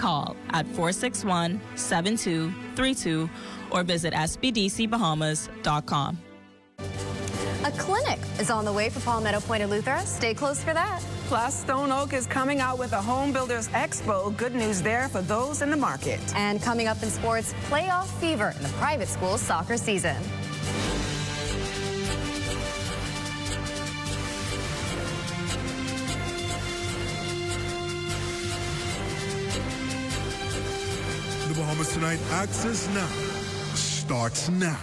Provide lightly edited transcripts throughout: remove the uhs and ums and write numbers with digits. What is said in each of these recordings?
call at 461-7232 or visit sbdcbahamas.com. A clinic is on the way for Palmetto Point and Luther. Stay close for that. Plus, Stone Oak is coming out with a Home Builders Expo. Good news there for those in the market. And coming up in sports, playoff fever in the private school soccer season. The Bahamas Tonight Access Now starts now.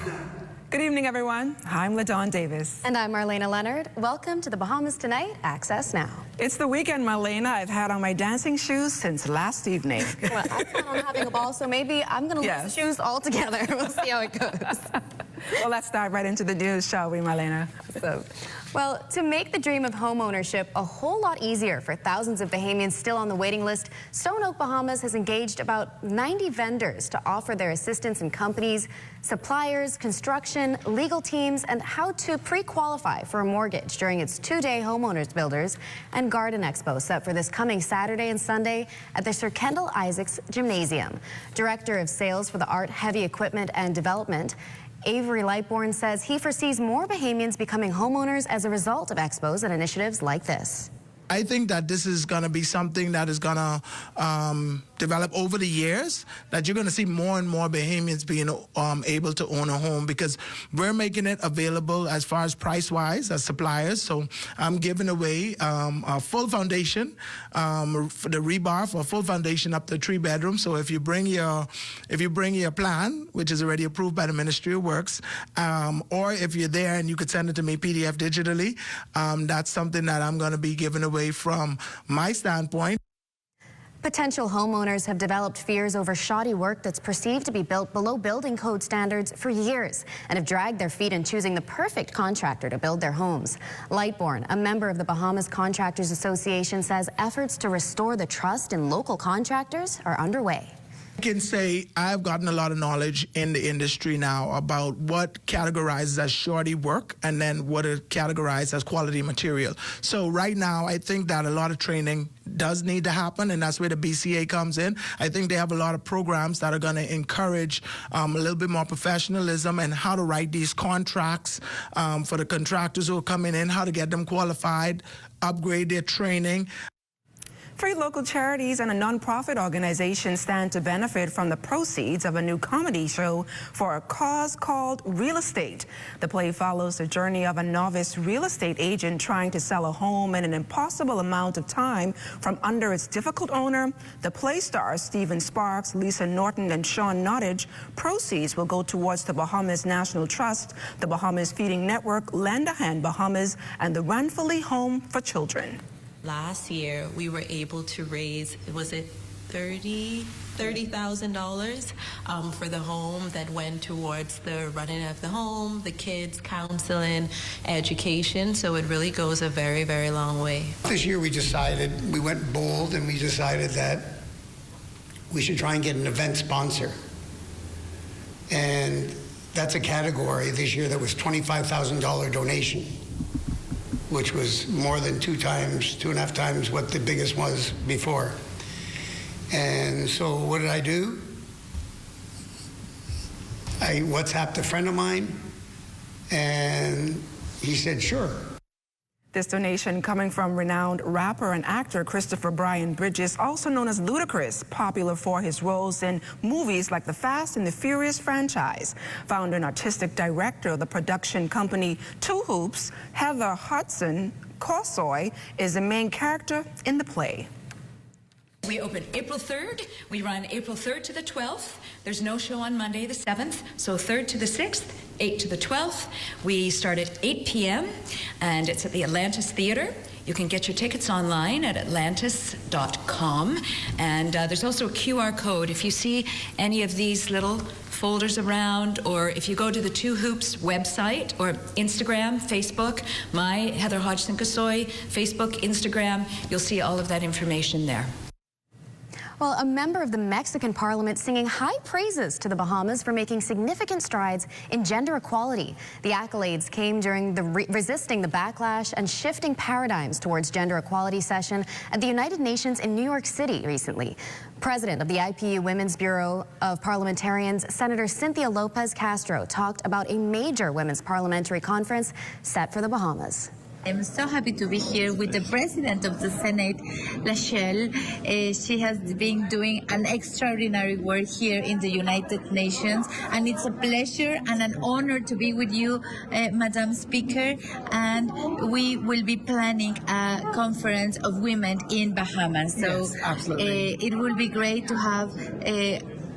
Good evening, everyone. I'm LaDawn Davis. And I'm Marlena Leonard. Welcome to the Bahamas Tonight Access Now. It's the weekend, Marlena. I've had on my dancing shoes since last evening. Well, I plan on having a ball, so maybe I'm going to lose the shoes altogether. We'll see how it goes. Well, let's dive right into the news, shall we, Marlena? Well, to make the dream of home ownership a whole lot easier for thousands of Bahamians still on the waiting list, Stone Oak Bahamas has engaged about 90 vendors to offer their assistance in companies, suppliers, construction, legal teams, and how to pre-qualify for a mortgage during its two-day Homeowners Builders and Garden Expo set for this coming Saturday and Sunday at the Sir Kendall Isaacs Gymnasium. Director of Sales for the Art, Heavy Equipment and Development, Avery Lightbourne says he foresees more Bahamians becoming homeowners as a result of expos and initiatives like this. I think that this is going to be something that is going to develop over the years, that you're going to see more and more Bahamians being able to own a home, because we're making it available as far as price-wise as suppliers. So I'm giving away a full foundation for the rebar for a full foundation up to 3 bedrooms. So if you bring your plan, which is already approved by the Ministry of Works, or if you're there and you could send it to me PDF digitally, that's something that I'm going to be giving away from my standpoint. Potential homeowners have developed fears over shoddy work that's perceived to be built below building code standards for years and have dragged their feet in choosing the perfect contractor to build their homes. Lightbourne, a member of the Bahamas Contractors Association, says efforts to restore the trust in local contractors are underway. I can say I've gotten a lot of knowledge in the industry now about what categorizes as shoddy work and then what is categorized as quality material. So right now, I think that a lot of training does need to happen, and that's where the BCA comes in. I think they have a lot of programs that are going to encourage a little bit more professionalism and how to write these contracts for the contractors who are coming in, how to get them qualified, upgrade their training. 3 local charities and a nonprofit organization stand to benefit from the proceeds of a new comedy show for a cause called Real Estate. The play follows the journey of a novice real estate agent trying to sell a home in an impossible amount of time from under its difficult owner. The play stars Stephen Sparks, Lisa Norton, and Sean Nottage. Proceeds will go towards the Bahamas National Trust, the Bahamas Feeding Network, Lend a Hand Bahamas, and the Ranfully Home for Children. Last year, we were able to raise, was it $30,000 for the home that went towards the running of the home, the kids, counseling, education. So it really goes a very, very long way. This year we went bold and we decided that we should try and get an event sponsor. And that's a category this year that was $25,000 donation, which was more than 2.5 times what the biggest was before. And so what did I do? I WhatsApped a friend of mine, and he said, sure. This donation coming from renowned rapper and actor Christopher Brian Bridges, also known as Ludacris, popular for his roles in movies like the Fast and the Furious franchise. Founder and artistic director of the production company Two Hoops, Heather Hudson Corsoy, is the main character in the play. We open April 3rd. We run April 3rd to the 12th. There's no show on Monday the 7th, so 3rd to the 6th, 8th to the 12th. We start at 8 p.m. and it's at the Atlantis Theater. You can get your tickets online at atlantis.com. And there's also a QR code. If you see any of these little folders around, or if you go to the Two Hoops website or Instagram, Facebook, my Heather Hodgson Kasoy, Facebook, Instagram, you'll see all of that information there. Well, a member of the Mexican parliament singing high praises to the Bahamas for making significant strides in gender equality. The accolades came during the Resisting the Backlash and Shifting Paradigms Towards Gender Equality session at the United Nations in New York City recently. President of the IPU Women's Bureau of Parliamentarians, Senator Cynthia Lopez Castro, talked about a major women's parliamentary conference set for the Bahamas. I'm so happy to be here with the President of the Senate, Lachelle. She has been doing an extraordinary work here in the United Nations, and it's a pleasure and an honor to be with you, Madam Speaker. And we will be planning a conference of women in Bahamas. So yes, absolutely. It will be great to have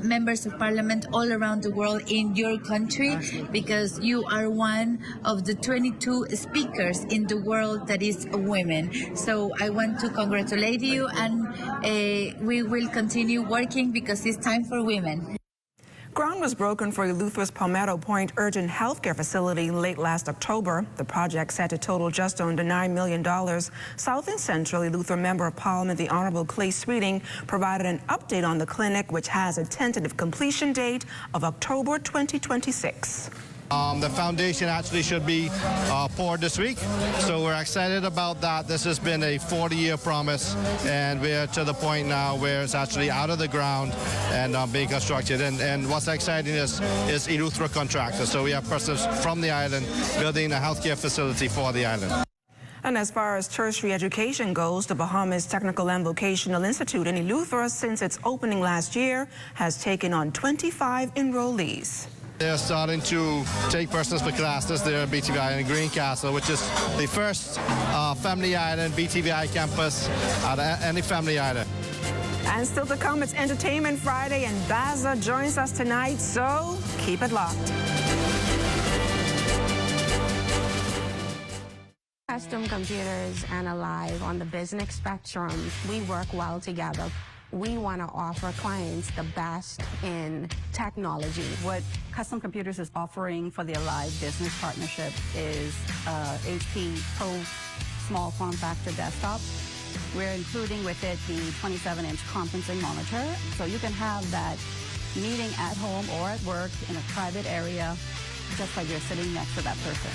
members of parliament all around the world in your country, because you are one of the 22 speakers in the world that is women. So I want to congratulate you, and we will continue working because it's time for women. Ground was broken for Eleuthero's Palmetto Point Urgent Healthcare Facility late last October. The project set to total just under $9 million. South and Central Eleuther Member of Parliament, the Honorable Clay Sweeting, provided an update on the clinic, which has a tentative completion date of October 2026. The foundation actually should be poured this week, so we're excited about that. This has been a 40-year promise, and we're to the point now where it's actually out of the ground and being constructed. And what's exciting is Eleuther contractors. So we have persons from the island building a healthcare facility for the island. And as far as tertiary education goes, the Bahamas Technical and Vocational Institute in Eleuther, since its opening last year, has taken on 25 enrollees. They're starting to take persons for classes there at BTV Island Greencastle, which is the first family island BTVI campus at any family island. And still to come, it's Entertainment Friday, and Baza joins us tonight, so keep it locked. Custom Computers and Alive on the business spectrum, we work well together. We want to offer clients the best in technology. What Custom Computers is offering for the Alive Business Partnership is HP Pro Small Form Factor Desktop. We're including with it the 27-inch conferencing monitor, so you can have that meeting at home or at work in a private area, just like you're sitting next to that person.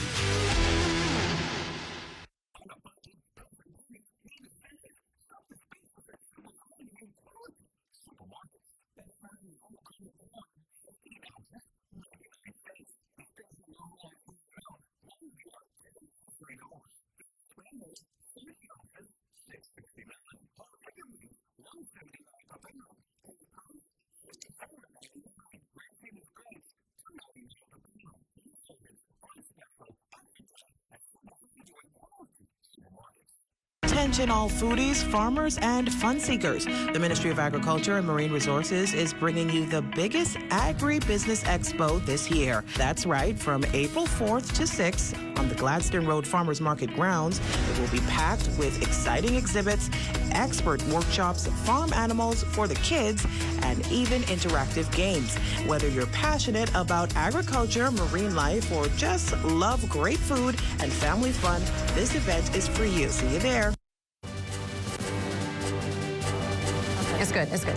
Attention all foodies, farmers, and fun seekers. The Ministry of Agriculture and Marine Resources is bringing you the biggest agribusiness expo this year. That's right, from April 4th to 6th on the Gladstone Road Farmers Market grounds. It will be packed with exciting exhibits, expert workshops, farm animals for the kids, and even interactive games. Whether you're passionate about agriculture, marine life, or just love great food and family fun, this event is for you. See you there. It's good, it's good.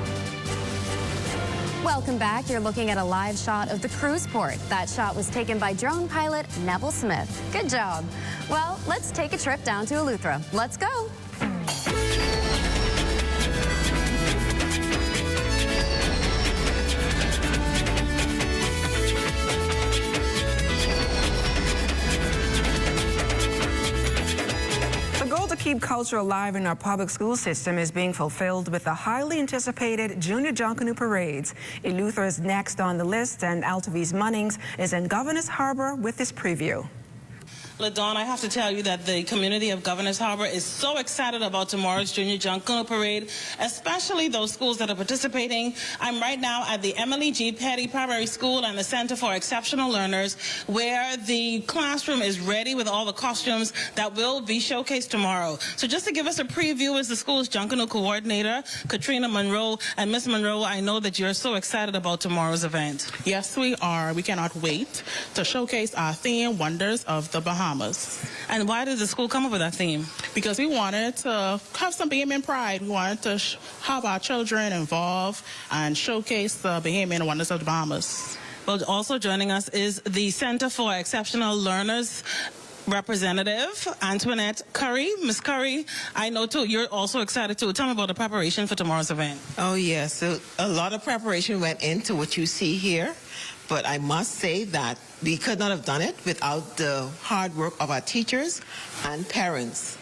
Welcome back. You're looking at a live shot of the cruise port. That shot was taken by drone pilot Neville Smith. Good job. Well, let's take a trip down to Eleuthera. Let's go. Keep culture alive in our public school system is being fulfilled with the highly anticipated Junior Junkanoo Parades. Eleuther is next on the list, and Altavis Munnings is in Governor's Harbor with this preview. LaDawn, I have to tell you that the community of Governor's Harbor is so excited about tomorrow's Junior Junkanoo Parade, especially those schools that are participating. I'm right now at the Emily G. Petty Primary School and the Center for Exceptional Learners, where the classroom is ready with all the costumes that will be showcased tomorrow. So just to give us a preview is the school's Junkanoo coordinator, Katrina Monroe. And Ms. Monroe, I know that you're so excited about tomorrow's event. Yes, we are. We cannot wait to showcase our theme, Wonders of the Bahamas. Bahamas. And why did the school come up with that theme? Because we wanted to have some Bahamian pride. We wanted to have our children involved and showcase the Bahamian wonders of the Bahamas. Well, also joining us is the Center for Exceptional Learners representative, Antoinette Curry. Miss Curry, I know too, you're also excited too. Tell me about the preparation for tomorrow's event. Oh, yes. So a lot of preparation went into what you see here. But I must say that we could not have done it without the hard work of our teachers and parents.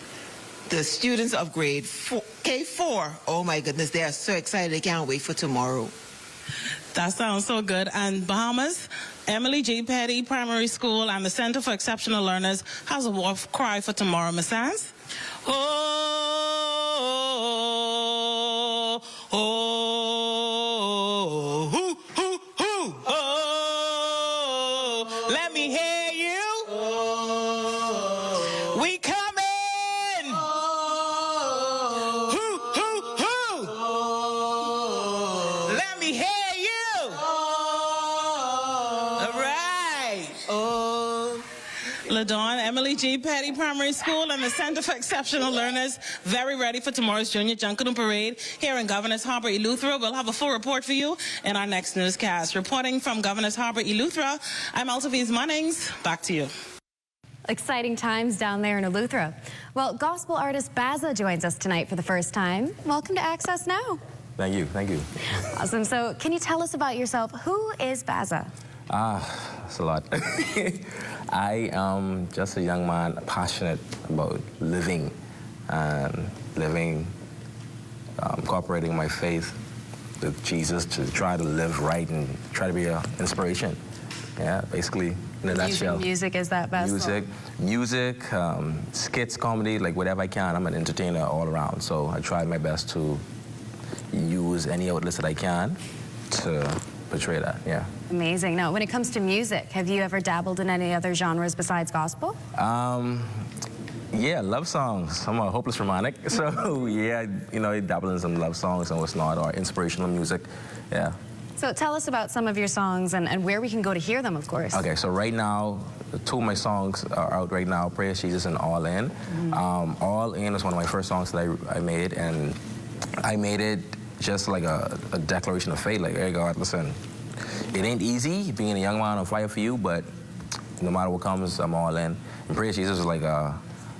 The students of grade K4, oh my goodness, they are so excited. They can't wait for tomorrow. That sounds so good. And Bahamas, Emily G. Petty Primary School and the Center for Exceptional Learners has a war cry for tomorrow, Miss Sands. Oh, oh, oh, hoo, hoo, hoo, oh, let me hear you. Oh, we coming. Oh, hoo, hoo, hoo. Oh, let me hear you. Oh, all right. Oh. LaDawn, Emily G. Petty Primary School and the Center for Exceptional Learners very ready for tomorrow's Junior Junkanoo Parade here in Governor's Harbor, Eleuthera. We'll have a full report for you in our next newscast. Reporting from Governor's Harbor, Eleuthera, I'm Altaviz Munnings. Back to you. Exciting times down there in Eleuthera. Well, gospel artist Baza joins us tonight for the first time. Welcome to Access Now. Thank you, thank you. Awesome. So can you tell us about yourself? Who is Baza? That's a lot. I am just a young man passionate about living and incorporating my faith with Jesus to try to live right and try to be an inspiration. Yeah, basically, in a nutshell. Music is that best? Music, skits, comedy, like whatever I can. I'm an entertainer all around, so I try my best to use any outlets that I can to portray that, yeah. Amazing. Now, when it comes to music, have you ever dabbled in any other genres besides gospel? Yeah, love songs. I'm a hopeless romantic, so yeah, you know, I dabble in some love songs and what's not, or inspirational music, yeah. So tell us about some of your songs and where we can go to hear them, of course. Okay, so right now, two of my songs are out right now, Praise Jesus and All In. All In is one of my first songs that I made, and I made it just like a declaration of faith, like, hey God, listen, it ain't easy being a young man on fire for you, but no matter what comes, I'm all in. And Praise Jesus is like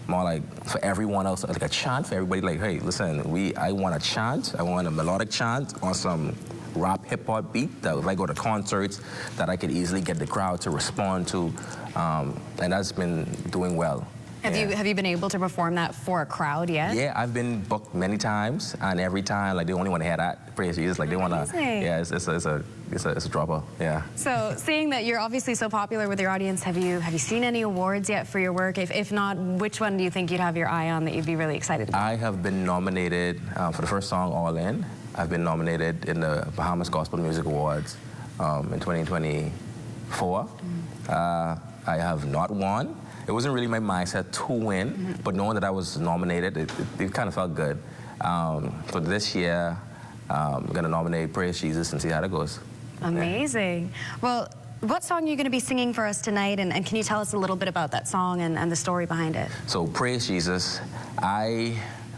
more like for everyone else, like a chant for everybody, like, hey, listen, I want a chant, I want a melodic chant on some rap hip-hop beat that if I go to concerts that I could easily get the crowd to respond to, and that's been doing well. Have you been able to perform that for a crowd yet? Yeah, I've been booked many times, and every time, like, they only want to hear that Praise Jesus, like they want to. Yeah, it's a dropper. Yeah. So, seeing that you're obviously so popular with your audience, have you seen any awards yet for your work? If not, which one do you think you'd have your eye on that you'd be really excited about? I have been nominated for the first song, All In. I've been nominated in the Bahamas Gospel Music Awards in 2024. I have not won. It wasn't really my mindset to win, but knowing that I was nominated, it kind of felt good. For this year, I'm going to nominate Praise Jesus and see how that goes. Amazing. Yeah. Well, what song are you going to be singing for us tonight, and can you tell us a little bit about that song and the story behind it? So, Praise Jesus, my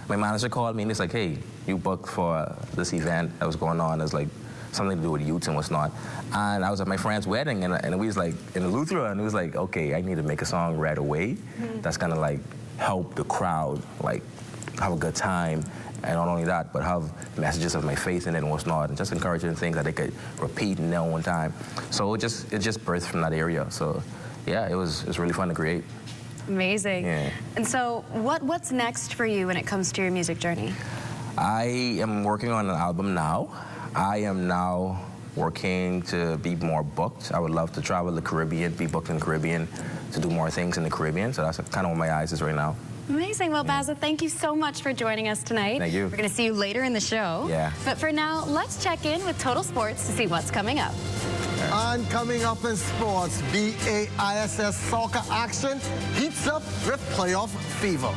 manager called me and he's like, hey, you booked for this event that was going on. It's like something to do with youth and what's not. And I was at my friend's wedding, and we was like in Eleuthera, and it was like, okay, I need to make a song right away that's gonna like help the crowd like have a good time, and not only that, but have messages of my faith in it and what's not, and just encouraging things that they could repeat in their own time. So it just birthed from that area. So yeah, it was really fun to create. Amazing. Yeah. And so what's next for you when it comes to your music journey? I am working on an album now. I am now working to be more booked. I would love to travel the Caribbean, be booked in the Caribbean, to do more things in the Caribbean. So that's kind of where my eyes is right now. Amazing. Well, Baza, thank you so much for joining us tonight. Thank you. We're going to see you later in the show. Yeah. But for now, let's check in with Total Sports to see what's coming up. And coming up in sports, BAISS soccer action heats up with playoff fever.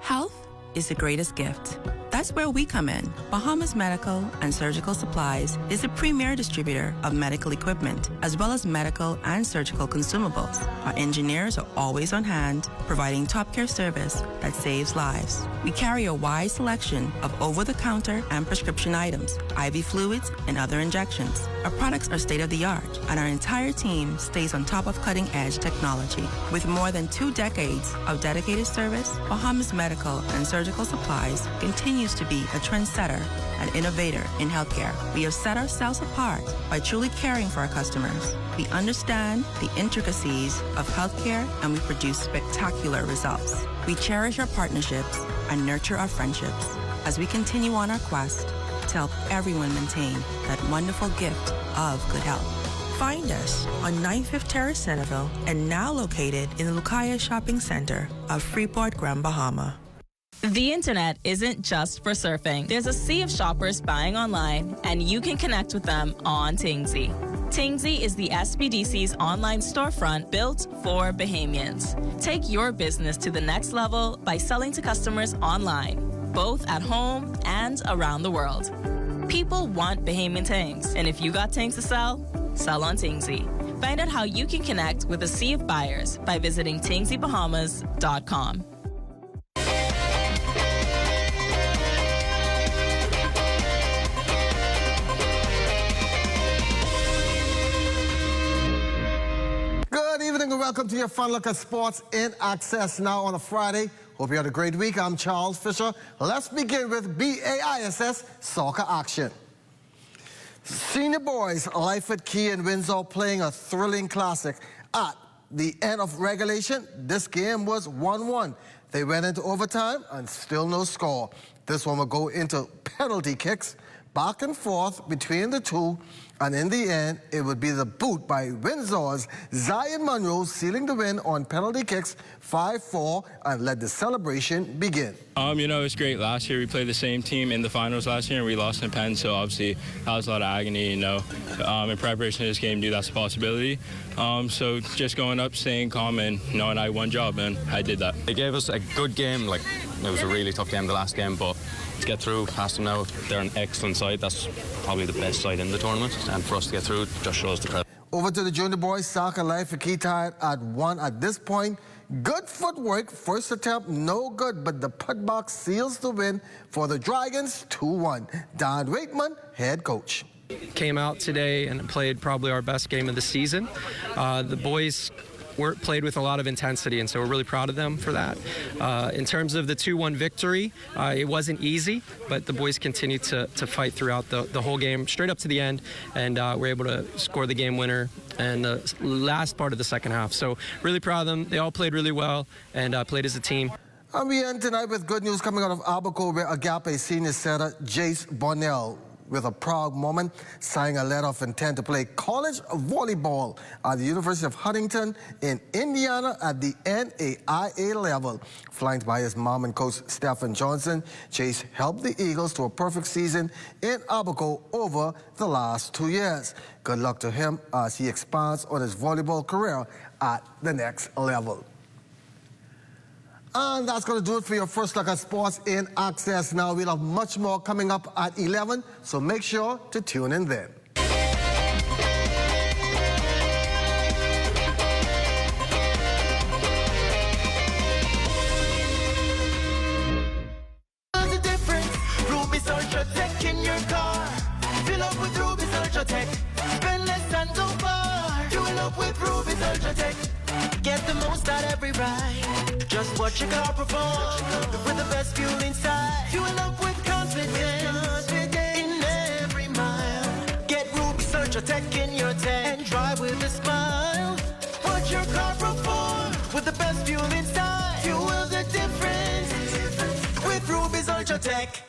Health is the greatest gift. That's That's where we come in. Bahamas Medical and Surgical Supplies is a premier distributor of medical equipment, as well as medical and surgical consumables. Our engineers are always on hand, providing top care service that saves lives. We carry a wide selection of over-the-counter and prescription items, IV fluids, and other injections. Our products are state-of-the-art, and our entire team stays on top of cutting-edge technology. With more than 2 decades of dedicated service, Bahamas Medical and Surgical Supplies continues to be a trendsetter and innovator in healthcare. We have set ourselves apart by truly caring for our customers. We understand the intricacies of healthcare, and we produce spectacular results. We cherish our partnerships and nurture our friendships as we continue on our quest to help everyone maintain that wonderful gift of good health. Find us on 95th Terrace, Centerville, and now located in the Lucaya Shopping Center of Freeport, Grand Bahama. The internet isn't just for surfing. There's a sea of shoppers buying online, and you can connect with them on Tingsy. Tingsy is the SBDC's online storefront built for Bahamians. Take your business to the next level by selling to customers online, both at home and around the world. People want Bahamian things, and if you got things to sell, sell on Tingsy. Find out how you can connect with a sea of buyers by visiting tingsybahamas.com. Good evening and welcome to your fun look at sports in Access Now on a Friday. Hope you had a great week. I'm Charles Fisher. Let's begin with BAISS soccer action. Senior boys Lyford Key and Windsor playing a thrilling classic. At the end of regulation, this game was 1-1. They went into overtime and still no score. This one will go into penalty kicks, back and forth between the two, and in the end, it would be the boot by Windsor's Zion Monroe sealing the win on penalty kicks 5-4 and let the celebration begin. You know, it was great. Last year we played the same team in the finals last year and we lost in pen, so obviously that was a lot of agony, you know. In preparation to this game, that's a possibility. So just going up, staying calm, and knowing I won job, and I did that. They gave us a good game. Like, it was a really tough game, the last game, but to get through past them now, they're an excellent side. That's probably the best side in the tournament, and for us to get through just shows the credit. Over to the junior boys, soccer Lyford Key tied at 1 at this point. Good footwork, first attempt, no good, but the putback seals the win for the Dragons, 2-1. Don Waitman, head coach. Came out today and played probably our best game of the season. The boys played with a lot of intensity, and so we're really proud of them for that. In terms of the 2-1 victory, it wasn't easy, but the boys continued to fight throughout the whole game, straight up to the end, and were able to score the game winner in the last part of the second half. So really proud of them. They all played really well and played as a team. And we end tonight with good news coming out of Abaco, where Agape senior setter Jace Bonnell, with a proud moment, signing a letter of intent to play college volleyball at the University of Huntington in Indiana at the NAIA level. Flanked by his mom and coach Stephen Johnson, Chase helped the Eagles to a perfect season in Abaco over the last 2 years. Good luck to him as he expands on his volleyball career at the next level. And that's going to do it for your first look at sports in Access Now. We'll have much more coming up at 11, so make sure to tune in then. There's a difference. Ruby's Ultra Tech in your car. Fill up with Ruby's Ultra Tech. Spend less and go far. Fuel up with Ruby's Ultra Tech. Get the most out every ride. Just watch your car perform with the best fuel inside. Fuel up with confidence in every mile. Get Ruby's Ultra Tech in your tech and drive with a smile. Watch your car perform with the best fuel inside. Fuel the difference with Ruby's Ultra Tech.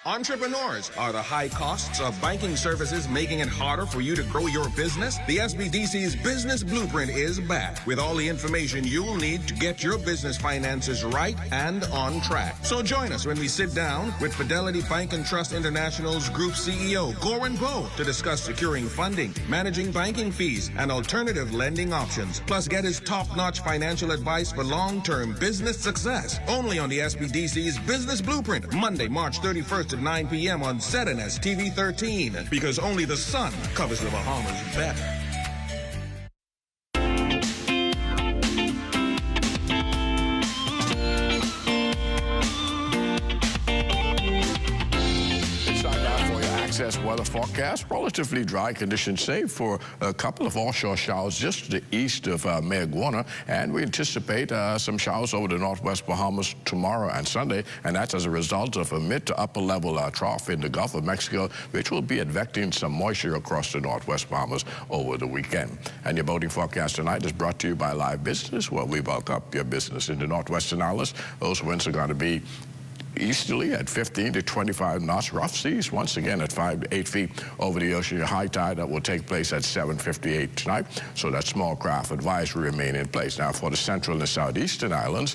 Entrepreneurs, are the high costs of banking services making it harder for you to grow your business? The SBDC's Business Blueprint is back with all the information you'll need to get your business finances right and on track. So join us when we sit down with Fidelity Bank and Trust International's Group CEO, Goran Poe, to discuss securing funding, managing banking fees, and alternative lending options. Plus, get his top-notch financial advice for long-term business success. Only on the SBDC's Business Blueprint, Monday, March 31st at 9 p.m. on ZNS TV 13, because only the sun covers the Bahamas better. Weather forecast, relatively dry conditions save for a couple of offshore showers just to the east of Mayaguana, and we anticipate some showers over the northwest Bahamas tomorrow and Sunday, and that's as a result of a mid to upper level trough in the Gulf of Mexico, which will be advecting some moisture across the northwest Bahamas over the weekend. And your boating forecast tonight is brought to you by Live Business, where we bulk up your business in the northwestern islands. Those winds are going to be easterly at 15 to 25 knots, rough seas once again at 5 to 8 feet over the ocean. Your high tide that will take place at 7:58 tonight, so that small craft advisory remain in place. Now for the central and southeastern islands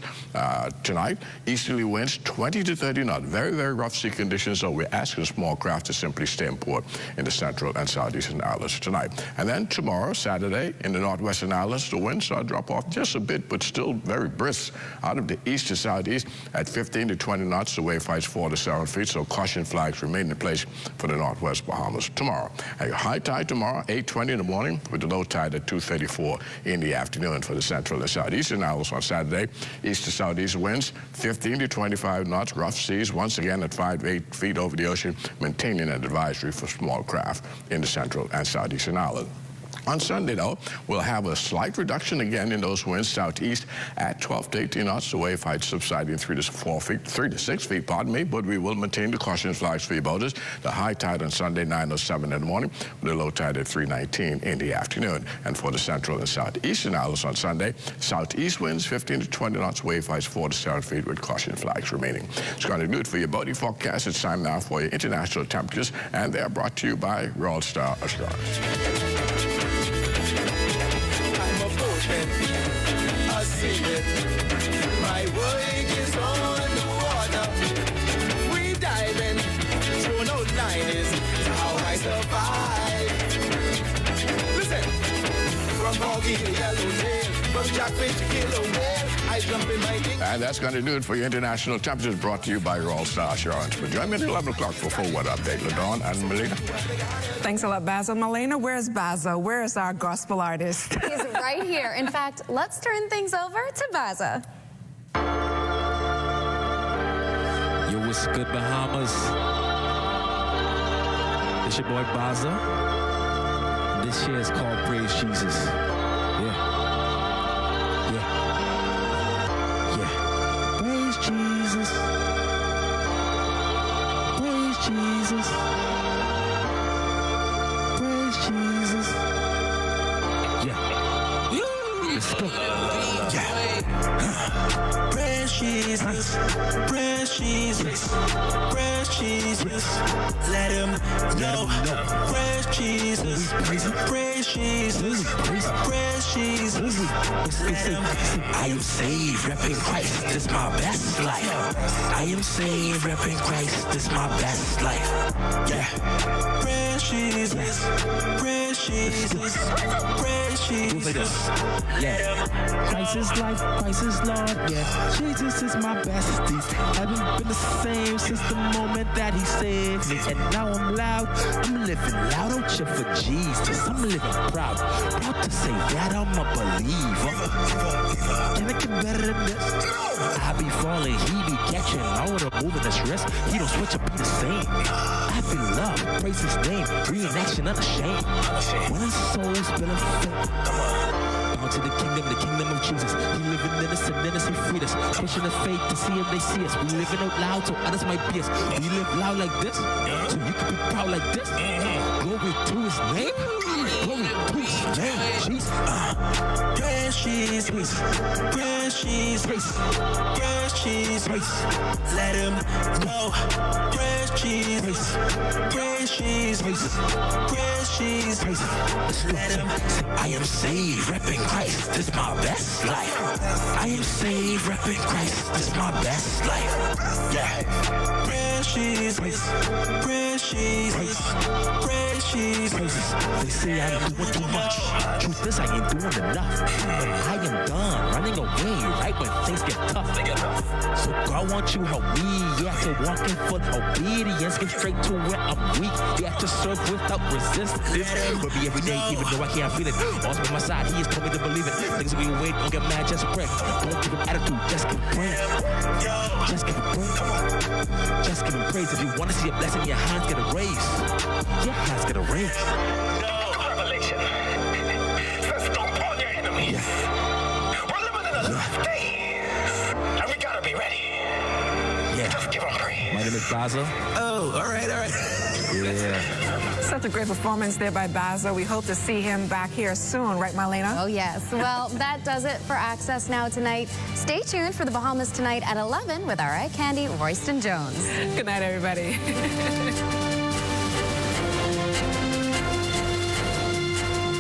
tonight, easterly winds 20 to 30 knots, very, very rough sea conditions, so we're asking small craft to simply stay in port in the central and southeastern islands tonight. And then tomorrow, Saturday, in the northwestern islands, the winds drop off just a bit, but still very brisk out of the east to southeast at 15 to 20 knots. The wave heights 4 to 7 feet, so caution flags remain in place for the northwest Bahamas tomorrow. And your high tide tomorrow, 8:20 in the morning, with the low tide at 2:34 in the afternoon for the central and southeastern islands on Saturday. East to southeast winds 15 to 25 knots, rough seas once again at 5 to 8 feet over the ocean, maintaining an advisory for small craft in the central and southeastern islands. On Sunday, though, we'll have a slight reduction again in those winds southeast at 12 to 18 knots. The wave height subsiding 3 to 6 feet, pardon me, but we will maintain the caution flags for your boaters. The high tide on Sunday, 9:07 in the morning, with the low tide at 3:19 in the afternoon. And for the central and southeastern islands on Sunday, southeast winds 15 to 20 knots, wave heights 4 to 7 feet with caution flags remaining. It's going to do it for your boating forecast. It's time now for your international temperatures, and they are brought to you by Royal Star Assurance. I see it. My work is on the water. We diving through no lines. How I survive. Listen, from boggy to yellowtail, from jackfish to killer whale, I jump in my thing. And that's going to do it for your international temperatures, brought to you by Royal Star Assurance. But join me at 11 o'clock for full weather update. LaDawn and Melina. Thanks a lot, Basil. Melina, where's Basil? Where's our gospel artist? He's right here. In fact, let's turn things over to Baza. Yo, what's good, Bahamas? It's your boy Baza. This year is called Praise Jesus. Praise Jesus. Praise Jesus. Praise Jesus. Let's go. Praise Jesus, praise Jesus, praise Jesus. Let him know. Praise Jesus, praise Jesus, praise Jesus. I am saved, repping Christ. This my best life. I am saved, repping Christ. This my best life. Yeah. Praise Jesus, praise Jesus, praise Jesus. Yeah. Christ is life, Christ is Lord, yeah. Jesus is my bestie. Haven't been the same since the moment that he saved me. And now I'm loud, I'm living loud. Don't you for Jesus, I'm living proud. Proud to say that I'm a believer. Can it get better than this? I be falling, he be catching. I wanna move in his wrist, he don't switch up, be the same. I feel love, praise his name, reenaction unashamed. When his soul's been a fit, to the kingdom of Jesus. He living in us and in us he freed us. Pushing the faith to see him, they see us. We living out loud so others might be us. We live loud like this, so you can be proud like this. Glory to his name. Glory to his name. Jesus. Bread, cheese, grace. Bread, cheese, grace. Bread, cheese, grace. Let him know. Bread, cheese, grace. Bread, cheese, grace. Bread, cheese, grace. Let him. I am saved, repping Christ. This my best life. I am saved, repping Christ. This my best life. Yeah. Bread, cheese, grace. Bread, cheese, grace. Bread, cheese, grace. They say I am doing too much. Truth is, I ain't doing enough. But I am done running away right when things get tough. So God wants you help me, yeah, to walk in full obedience, get straight to where I'm weak, yeah, to serve without resistance. With me every day, even though I can't feel it. Also on my side, he has told me to believe it. Things will be waiting, don't get mad, just pray. Don't give him attitude, just give him praise. Just give him praise. Just give him praise. If you want to see a blessing, your hands get a raise. Your hands get a raise. Revelation says don't call your enemies. We're living in the last days, and we gotta be ready. Just give them praise. My name is Baza. Oh, all right. Yeah. Such a great performance there by Baza. We hope to see him back here soon, right, Marlena? Oh, yes. Well, that does it for Access Now tonight. Stay tuned for the Bahamas tonight at 11 with our eye candy, Royston Jones. Good night, everybody.